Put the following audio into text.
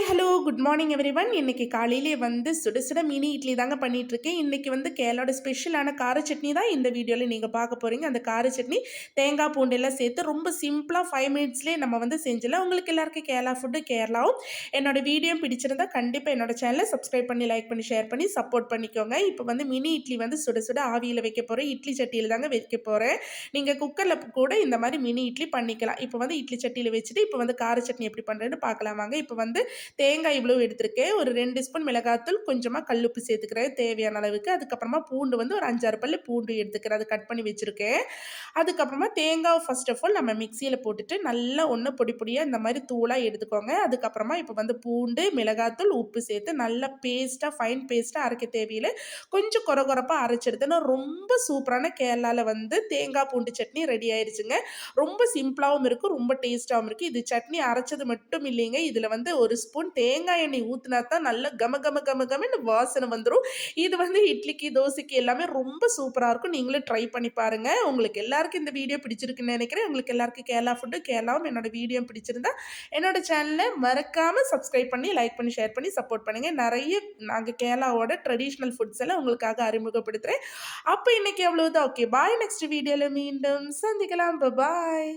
Hi, hello, good morning everyone. இன்னைக்கு காலையிலே சுட சுட மினி இட்லி தாங்க பண்ணிட்டுருக்கேன். இன்னைக்கு கேரளாவோட ஸ்பெஷலான கார சட்னி தான் இந்த வீடியோவில் நீங்கள் பார்க்க போகிறீங்க. அந்த கார சட்னி தேங்காய் பூண்டெல்லாம் சேர்த்து ரொம்ப சிம்பிளாக 5 மினிட்ஸ்லேயே நம்ம செஞ்சிடலாம். உங்களுக்கு எல்லாருக்கும் கேரளா ஃபுட்டு கேரளாவும் என்னோட வீடியோ பிடிச்சிருந்தா கண்டிப்பாக என்னோட சேனலை சப்ஸ்கிரைப் பண்ணி லைக் பண்ணி ஷேர் பண்ணி சப்போர்ட் பண்ணிக்கோங்க. இப்போ மினி இட்லி சுட சுட ஆவியில் வைக்க போகிறேன். இட்லி சட்டியில் தாங்க வைக்க போகிறேன். நீங்கள் குக்கரில் கூட இந்த மாதிரி மினி இட்லி பண்ணிக்கலாம். இப்போ இட்லி சட்டியில் வச்சுட்டு இப்போ கார சட்னி எப்படி பண்ணுறேன்னு பார்க்கலாம் வாங்க. இப்போ தேங்காய் இவ்வளோ எடுத்திருக்கேன். ஒரு 2 ஸ்பூன் மிளகாத்தூள், கொஞ்சமாக கல்லுப்பு சேர்த்துக்கிறேன் தேவையான அளவுக்கு. அதுக்கப்புறமா பூண்டு ஒரு 5, 6 பல்லு பூண்டு எடுத்துக்கிறேன். அதை கட் பண்ணி வச்சுருக்கேன். அதுக்கப்புறமா தேங்காய் ஃபர்ஸ்ட் ஆஃப் ஆல் நம்ம மிக்சியில் போட்டுட்டு நல்லா ஒன்று பொடி பொடியாக இந்த மாதிரி தூளாக எடுத்துக்கோங்க. அதுக்கப்புறமா இப்போ பூண்டு, மிளகாத்தூள், உப்பு சேர்த்து நல்லா பேஸ்ட்டாக ஃபைன் பேஸ்ட்டாக அரைக்க தேவையில்லை. கொஞ்சம் கொரகொரப்பாக அரைச்செடுத்தேன்னா ரொம்ப சூப்பரான கேரளாவில் தேங்காய் பூண்டு சட்னி ரெடி ஆயிடுச்சுங்க. ரொம்ப சிம்பிளாகவும் இருக்கும், ரொம்ப டேஸ்ட்டாகவும் இருக்குது. இது சட்னி அரைச்சது மட்டும் இல்லைங்க. இதில் ஒரு ஸ்பூன் தேங்காய் எண்ணெய் ஊற்றினா தான் நல்ல கம கம கம கமன்னு வாசனை வந்துடும். இது இட்லிக்கு, தோசைக்கு எல்லாமே ரொம்ப சூப்பராக இருக்கும். நீங்களும் ட்ரை பண்ணி பாருங்கள். உங்களுக்கு எல்லாருக்கும் இந்த வீடியோ பிடிச்சிருக்குன்னு நினைக்கிறேன். உங்களுக்கு எல்லாருக்கும் கேரளா ஃபுட்டு கேரளாவும் என்னோட வீடியோ பிடிச்சிருந்தா என்னோட சேனலை மறக்காமல் சப்ஸ்கிரைப் பண்ணி லைக் பண்ணி ஷேர் பண்ணி சப்போர்ட் பண்ணுங்கள். நிறைய நாங்கள் கேரளாவோட ட்ரெடிஷ்னல் ஃபுட்ஸ் எல்லாம் உங்களுக்காக அறிமுகப்படுத்துகிறேன். அப்போ இன்னைக்கு எவ்வளவுதான். ஓகே, பாய். நெக்ஸ்ட் வீடியோவில் மீண்டும் சந்திக்கலாம். பாய்.